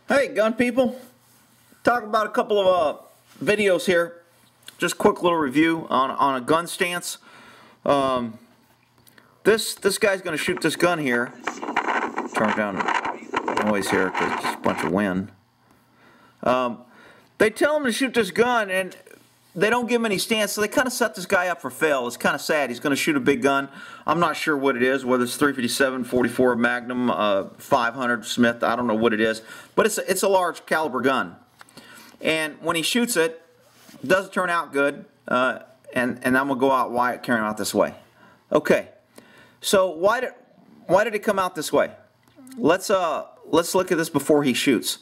Hey gun people, talk about a couple of videos here. Just quick little review on a gun stance. This guy's going to shoot this gun here. Turn down the noise here because it's just a bunch of wind. They tell him to shoot this gun and they don't give him any stance, so they kind of set this guy up for fail. It's kind of sad. He's going to shoot a big gun. I'm not sure what it is, whether it's 357, 44 Magnum, 500 Smith. I don't know what it is, but it's a large caliber gun. And when he shoots it, it doesn't turn out good. And I'm going to go out why it came out this way. Okay, so why did it come out this way? Let's look at this before he shoots,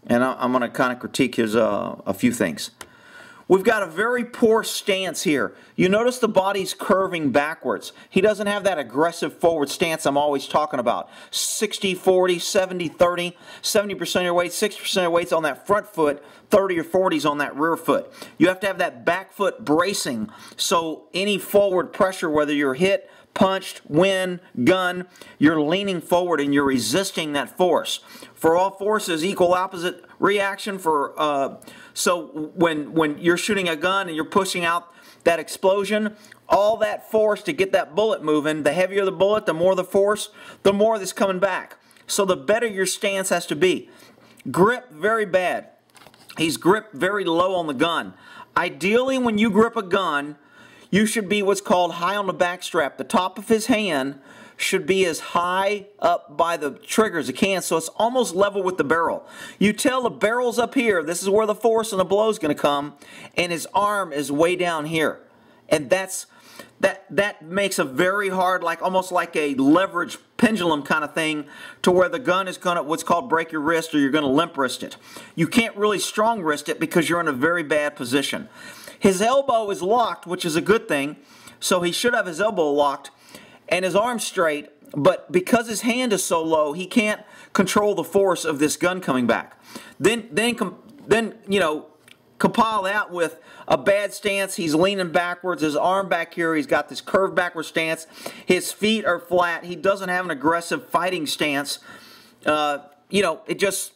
and I'm going to kind of critique his a few things. We've got a very poor stance here. You notice the body's curving backwards. He doesn't have that aggressive forward stance I'm always talking about. 60-40, 70-30, 70% of your weight, 60% of your weight's on that front foot, 30 or 40's on that rear foot. You have to have that back foot bracing, so any forward pressure, whether you're hit, punched, wind, gun, you're leaning forward and you're resisting that force. For all forces, equal opposite reaction. So when you're shooting a gun and you're pushing out that explosion, all that force to get that bullet moving, the heavier the bullet, the more the force, the more that's coming back. So the better your stance has to be. Grip, very bad. He's gripped very low on the gun. Ideally, when you grip a gun, you should be what's called high on the back strap. The top of his hand should be as high up by the trigger as it can, so it's almost level with the barrel. You tell the barrel's up here, this is where the force and the blow is going to come, and his arm is way down here. And that makes a very hard, almost like a leverage pendulum kind of thing, to where the gun is going to what's called break your wrist, or you're going to limp wrist it. You can't really strong wrist it because you're in a very bad position. His elbow is locked, which is a good thing, so he should have his elbow locked and his arm straight, but because his hand is so low, he can't control the force of this gun coming back. Then you know, compile that with a bad stance. He's leaning backwards, his arm back here, he's got this curved backward stance, his feet are flat, he doesn't have an aggressive fighting stance. You know, it just,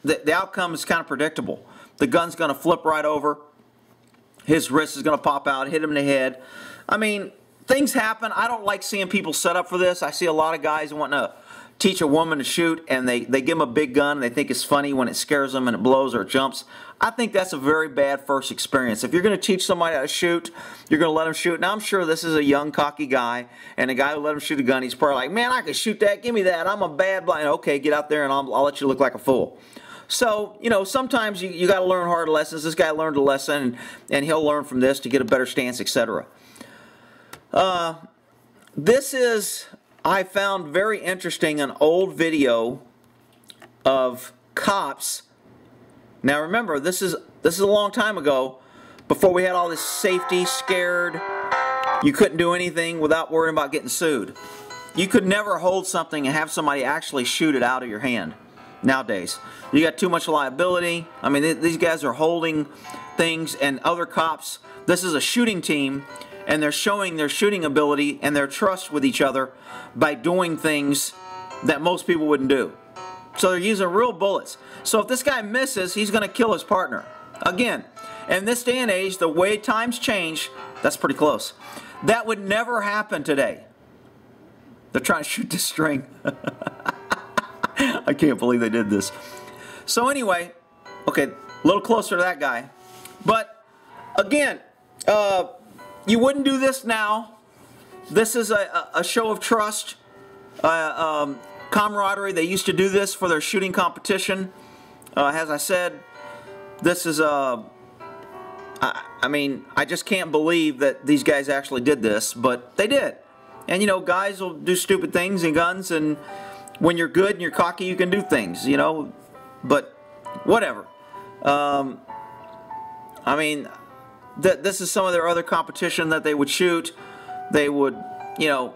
the outcome is kind of predictable. The gun's going to flip right over. His wrist is going to pop out, hit him in the head. I mean, things happen. I don't like seeing people set up for this. I see a lot of guys wanting to teach a woman to shoot, and they give them a big gun, and they think it's funny when it scares them and it blows or it jumps. I think that's a very bad first experience. If you're going to teach somebody how to shoot, you're going to let them shoot. Now, I'm sure this is a young, cocky guy, and the guy who let him shoot a gun, he's probably like, man, I can shoot that. Give me that. I'm a bad blind. Okay, get out there, and I'll let you look like a fool. So, you know, sometimes you got to learn hard lessons. This guy learned a lesson, and he'll learn from this to get a better stance, etc. This is, I found very interesting, an old video of cops. Now remember, this is a long time ago, before we had all this safety, scared. You couldn't do anything without worrying about getting sued. You could never hold something and have somebody actually shoot it out of your hand. Nowadays, you got too much liability. I mean, these guys are holding things, and other cops, this is a shooting team, and they're showing their shooting ability and their trust with each other by doing things that most people wouldn't do. So they're using real bullets. So if this guy misses, he's going to kill his partner. Again, in this day and age, the way times change, that's pretty close. That would never happen today. They're trying to shoot this string. I can't believe they did this. So anyway, okay, a little closer to that guy. But again, you wouldn't do this now. This is a show of trust, camaraderie. They used to do this for their shooting competition. As I said, this is I mean, I just can't believe that these guys actually did this, but they did. And you know, guys will do stupid things in guns, and when you're good and you're cocky, you can do things, you know, but whatever. I mean, this is some of their other competition that they would shoot. They would, you know,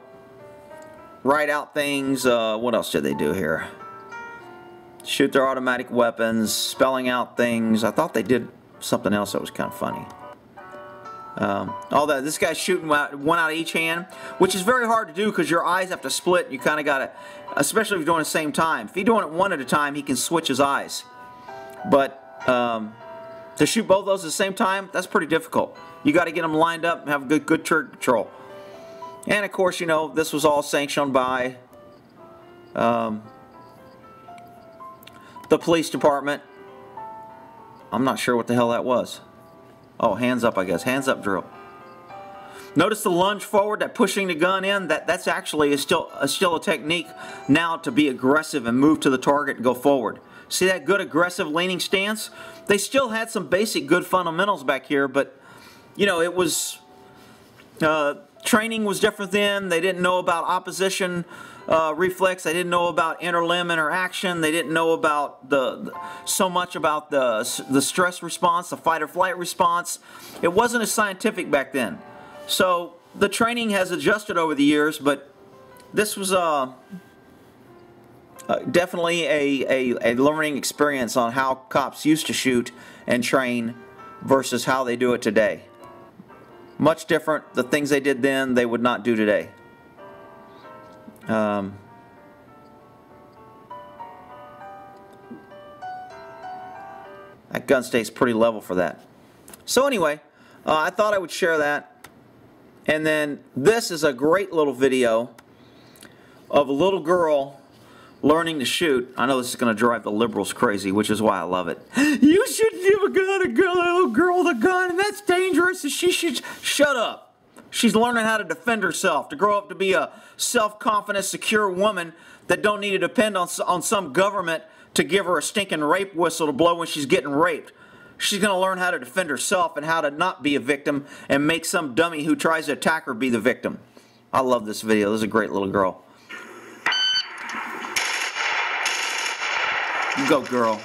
write out things. What else did they do here? Shoot their automatic weapons, spelling out things. I thought they did something else that was kind of funny. All that. This guy's shooting one out of each hand, which is very hard to do because your eyes have to split. You kind of got to, especially if you're doing it at the same time. If you're doing it one at a time, he can switch his eyes. But to shoot both of those at the same time, that's pretty difficult. You got to get them lined up and have good trigger control. And of course, you know, this was all sanctioned by the police department. I'm not sure what the hell that was. Oh, hands up, I guess. Hands up drill. Notice the lunge forward, that pushing the gun in. That's actually still a technique now to be aggressive and move to the target and go forward. See that good aggressive leaning stance? They still had some basic good fundamentals back here, but you know, it was training was different then. They didn't know about opposition reflex. They didn't know about inter-limb interaction. They didn't know about so much about the stress response, the fight or flight response. It wasn't as scientific back then. So the training has adjusted over the years, but this was definitely a learning experience on how cops used to shoot and train versus how they do it today. Much different. The things they did then, they would not do today. That gun stays pretty level for that. So anyway, I thought I would share that. And then this is a great little video of a little girl learning to shoot. I know this is going to drive the liberals crazy, which is why I love it. You shouldn't give a little girl the gun, and that's dangerous. And she should shut up. She's learning how to defend herself, to grow up to be a self-confident, secure woman that don't need to depend on some government to give her a stinking rape whistle to blow when she's getting raped. She's going to learn how to defend herself and how to not be a victim and make some dummy who tries to attack her be the victim. I love this video. This is a great little girl. You go, girl.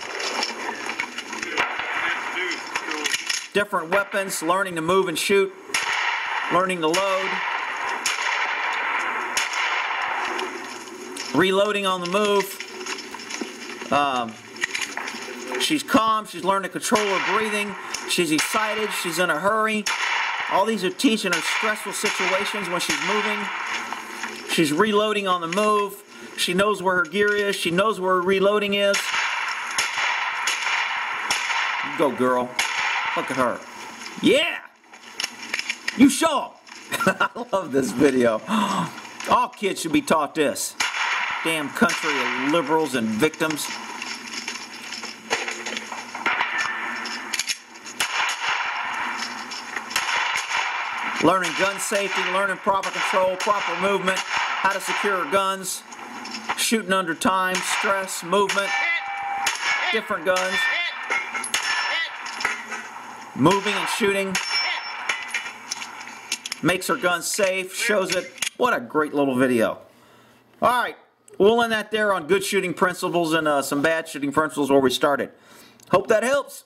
Different weapons, learning to move and shoot, learning to load, reloading on the move. She's calm, she's learned to control her breathing, she's excited, she's in a hurry. All these are teaching her stressful situations when she's moving. She's reloading on the move. She knows where her gear is, she knows where her reloading is. You go, girl. Look at her. Yeah! You show 'em. I love this video. All kids should be taught this. Damn country of liberals and victims. Learning gun safety, learning proper control, proper movement, how to secure guns, shooting under time, stress, movement, different guns, moving and shooting, makes her gun safe, shows it. What a great little video. Alright, we'll end that there on good shooting principles and some bad shooting principles where we started. Hope that helps.